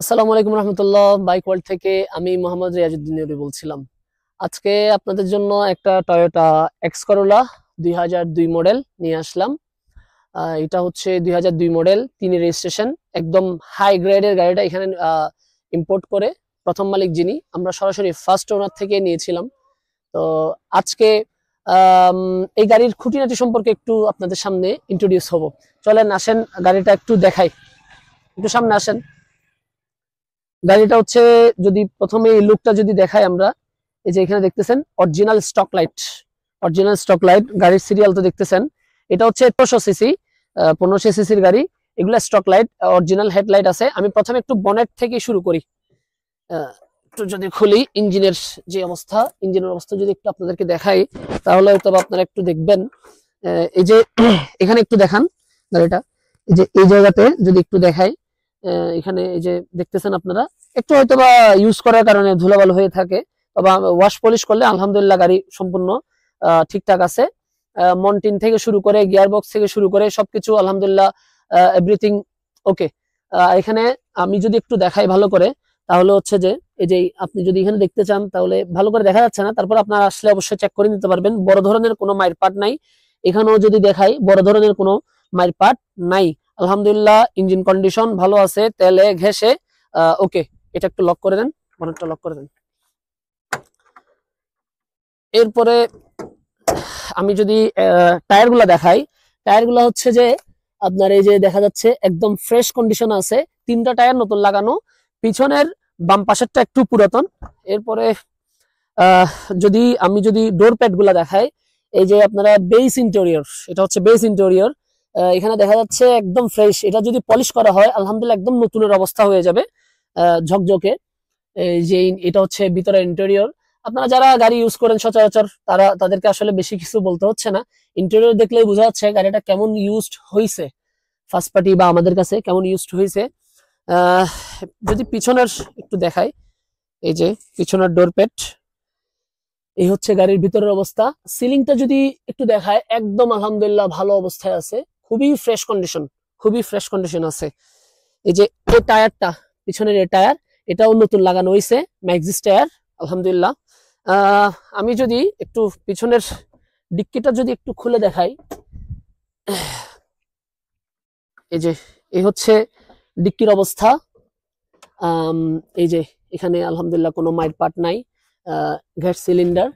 আসসালামু আলাইকুম রহমতুল্লাহ। Bike world থেকে আমি মোহাম্মদ রিয়াজউদ্দিন নুরি বলছিলাম। আজকে আপনাদের জন্য একটা টয়োটা এক্স করোলা 2002 মডেল নিয়ে আসলাম। এটা হচ্ছে 2002 মডেল, 3 রেজিস্ট্রেশন, একদম হাই গ্রেডের গাড়িটা এখানে ইম্পোর্ট করে প্রথম মালিক যিনি, আমরা সরাসরি ফার্স্ট ওনার থেকে নিয়েছিলাম। তো আজকে আম, এই গাড়ির খুঁটিনাটি সম্পর্কে একটু আপনাদের সামনে ইন্ট্রোডিউস হব। চলেন আসেন গাড়িটা একটু দেখাই, একটু সামনে আসেন। গাড়িটা হচ্ছে, যদি প্রথমে এই লুকটা যদি দেখাই আমরা, এই যে এখানে দেখতেছেন original stock light, original stock light, গাড়ির সিরিয়াল তো দেখতেছেন। এটা হচ্ছে 1500 সিসি, 1500 সিসির গাড়ি। এগুলা স্টক লাইট, অরিজিনাল হেডলাইট আছে। আমি প্রথমে একটু বনেট থেকে শুরু করি। একটু যদি খুলি ইঞ্জিনের যে অবস্থা, ইঞ্জিনের অবস্থা যদি একটু আপনাদেরকে দেখাই, তাহলে হয়তো আপনারা একটু দেখবেন। এই যে এখানে একটু দেখান গাড়িটা, এই যে এই জায়গাতে যদি একটু দেখাই, এখানে এই যে দেখতেছেন আপনারা, একটু হয়তো বা ইউজ করার কারণে ধুলাবালু হয়ে থাকে, তবে ওয়াশ পলিশ করলে আলহামদুলিল্লাহ গাড়ি সম্পূর্ণ ঠিকঠাক আছে। মন্টিন থেকে শুরু করে, গিয়ার বক্স থেকে শুরু করে সবকিছু আলহামদুলিল্লাহ এভরিথিং ওকে। এখানে আমি যদি একটু দেখাই ভালো করে, তাহলে হচ্ছে যে এই যে আপনি যদি এখানে দেখতে চান, তাহলে ভালো করে দেখা যাচ্ছে না, তারপর আপনারা আসলে অবশ্যই চেক করে নিতে পারবেন। বড় ধরনের কোনো মায়ের পার্ট নাই এখানেও, যদি দেখাই বড় ধরনের কোনো মায়ের পার্ট নাই। আলহামদুলিল্লাহ ইঞ্জিন কন্ডিশন ভালো আছে, তেলে ঘেঁষে ওকে। এটা একটু লক করে দেন, বনেটটা লক করে দেন। এরপরে আমি যদি টায়ার গুলা দেখাই, টায়ার গুলা হচ্ছে যে আপনার এই যে দেখা যাচ্ছে একদম ফ্রেশ কন্ডিশন আছে। 3টা টায়ার নতুন লাগানো, পিছনের বাম পাশেরটা একটু পুরাতন। এরপরে আহ যদি ডোর প্যাড গুলা দেখাই, এই যে আপনারা বেস ইন্টেরিয়র, এটা হচ্ছে বেস ইন্টেরিয়র। এখানে দেখা যাচ্ছে একদম ফ্রেশ। এটা যদি পলিশ করা হয় আলহামদুলিল্লাহ একদম নতুনের অবস্থা হয়ে যাবে, ঝকঝকে। এই যে এটা হচ্ছে ভিতরের ইন্টেরিয়র। আপনারা যারা গাড়ি ইউজ করেন সচরাচর, তাদেরকে আসলে বেশি কিছু বলতে হচ্ছে না। ইন্টেরিয়র দেখলেই বোঝা যাচ্ছে গাড়িটা কেমন ইউজড হয়েছে, ফার্স্ট পার্টি বা আমাদের কাছে কেমন ইউজড হয়েছে। আহ যদি পিছনের একটু দেখাই, এই যে পিছনের ডোর প্যাড, এই হচ্ছে গাড়ির ভিতরের অবস্থা। সিলিংটা যদি একটু দেখায়, একদম আলহামদুলিল্লাহ ভালো অবস্থায় আছে, খুবই ফ্রেশ কন্ডিশন, খুবই ফ্রেশ কন্ডিশন আছে। এই যে এই টায়ারটা, পিছনের এই টায়ার, এটাও নতুন লাগানো হয়েছে, ম্যাক্সিস টায়ার আলহামদুলিল্লাহ। আমি যদি একটু পিছনের ডিক্কিটা যদি একটু খুলে দেখাই, এই যে এই হচ্ছে ডিক্কির অবস্থা। এই যে এখানে আলহামদুলিল্লাহ কোনো মাইর পার্ট নাই। গ্যাস সিলিন্ডার,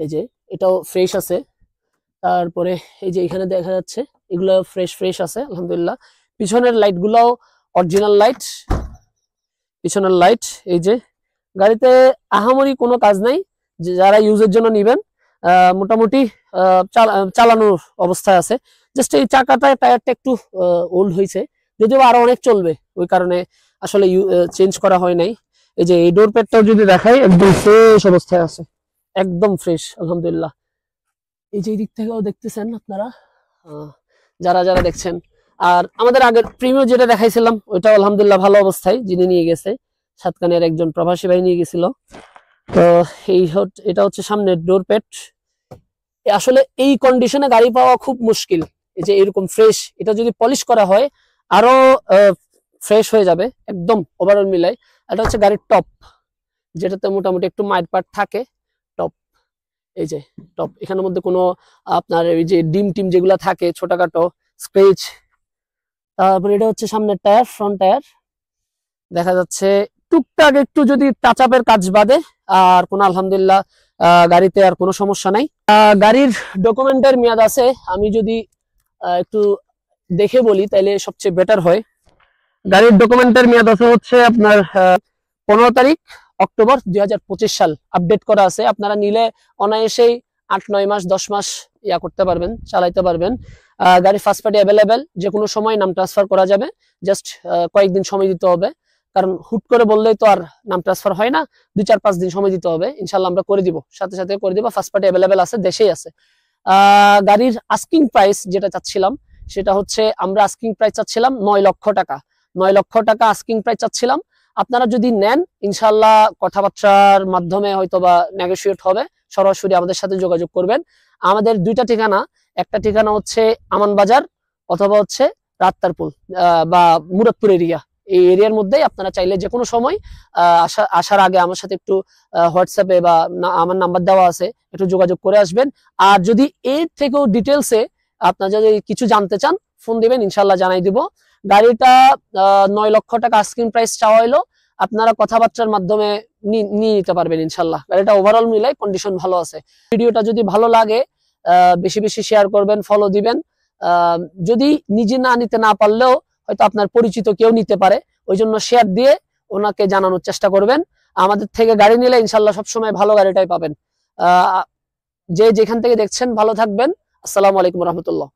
এই যে এটাও ফ্রেশ আছে। তারপরে এই যে এখানে দেখা যাচ্ছে এগুলো ফ্রেশ ফ্রেশ আছে আলহামদুলিল্লাহ। পিছনের লাইট গুলাও অরিজিনাল লাইট, পিছনের লাইট। এই যে গাড়িতে আহামরি কোনো কাজ নাই, যে যারা ইউজের জন্য নিবেন মোটামুটি চালানোর অবস্থায় আছে। জাস্ট এই চাকাটা, টায়ারটা একটু ওল্ড হয়েছে, যদিও আরো অনেক চলবে, ওই কারণে আসলে চেঞ্জ করা হয় নাই। এই যে এই ডোর প্যাডটাও যদি দেখাই, একদম ফ্রেশ অবস্থায় আছে, একদম ফ্রেশ আলহামদুলিল্লাহ। এই যে এই দিক থেকেও দেখতেছেন আপনারা, যারা যারা দেখছেন। আর আমাদের আগের প্রিমিয়ার যেটা দেখাইছিলাম, ওইটাও আলহামদুলিল্লাহ ভালো অবস্থায়, যিনি নিয়ে গেছে সাতকানের একজন প্রবাসী ভাই নিয়ে গেছিল। তো এটা হচ্ছে সামনের ডোর প্যাড। আসলে এই কন্ডিশনে গাড়ি পাওয়া খুব মুশকিল। এই যে এরকম ফ্রেশ, এটা যদি পলিশ করা হয় আরো ফ্রেশ হয়ে যাবে একদম ওভারঅল মিলাই। এটা হচ্ছে গাড়ির টপ, যেটাতে মোটামুটি একটু মাইট পার্ট থাকে, টপ। এই যে টপ, এখানের মধ্যে কোনো আপনার এই যে ডিম টিম যেগুলা থাকে ছোটখাটো স্ক্রেচ। তারপরে এটা হচ্ছে সামনের টায়ার, ফ্রন্ট টায়ার দেখা যাচ্ছে টুকটাক একটু যদি টাচ আপের কাজ বাদে আর কোনো আলহামদুলিল্লাহ গাড়িতে আর কোনো সমস্যা নাই। গাড়ির ডকুমেন্টের মেয়াদ আছে, আমি যদি একটু দেখে বলি তাহলে সবচেয়ে বেটার হয়। গাড়ির ডকুমেন্টের মেয়াদ আছে হচ্ছে আপনার 15 তারিখ অক্টোবর 2025 সাল, আপডেট করা আছে। আপনারা নিলে অনায়াসেই 8-9 মাস 10 মাস ইয়া করতে পারবেন, চালাইতে পারবেন। গাড়ি ফার্স্ট পার্টি অ্যাভেলেবেল, যে কোনো সময় নাম ট্রান্সফার করা যাবে। জাস্ট কয়েকদিন সময় দিতে হবে, কারণ হুট করে বললেই তো আর নাম ট্রান্সফার হয় না। 2-4-5 দিন সময় দিতে হবে, ইনশাল্লাহ আমরা করে দিব, সাথে সাথে করে দিব। ফার্স্ট পার্টি অ্যাভেলেবেল আছে, দেশেই আছে। গাড়ির আস্কিং প্রাইস যেটা চাচ্ছিলাম, সেটা হচ্ছে আমরা আস্কিং প্রাইস চাচ্ছিলাম 9 লক্ষ টাকা। 9 লক্ষ টাকা আস্কিং প্রাইস চাচ্ছিলাম। আপনারা যদি নেন ইনশাল্লাহ কথাবার্তার মাধ্যমে হয়তোবা নেগোশিয়েট হবে, সরাসরি আমাদের সাথে যোগাযোগ করবেন। আমাদের 2টা ঠিকানা, একটা ঠিকানা হচ্ছে আমান বাজার অথবা হচ্ছে রাত্তারপুল বা মুরাদপুর এরিয়া, এই এরিয়ার মধ্যেই আপনারা চাইলে যে কোনো সময় আসার আগে আমার সাথে একটু হোয়াটসঅ্যাপে বা আমার নাম্বার দেওয়া আছে, একটু যোগাযোগ করে আসবেন। আর যদি এর থেকেও ডিটেলসে আপনারা যদি কিছু জানতে চান ফোন দিবেন, ইনশাল্লাহ জানাই দিব। গাড়িটা 9 লক্ষ টাকা আস্কিং প্রাইস চাওয়া হলো, আপনারা কথাবার্তার মাধ্যমে নিয়ে নিতে পারবেন ইনশাল্লাহ। গাড়িটা ওভারঅল মিলাই কন্ডিশন ভালো আছে। ভিডিওটা যদি ভালো লাগে বেশি বেশি শেয়ার করবেন, ফলো দিবেন। যদি নিজে না নিতে না পারলেও হয়তো আপনার পরিচিত কেউ নিতে পারে, ওই জন্য শেয়ার দিয়ে ওনাকে জানানোর চেষ্টা করবেন। আমাদের থেকে গাড়ি নিলে ইনশাল্লাহ সবসময় ভালো গাড়িটাই পাবেন। যে যেখান থেকে দেখছেন ভালো থাকবেন। আসসালামু আলাইকুম রহমতুল্লাহ।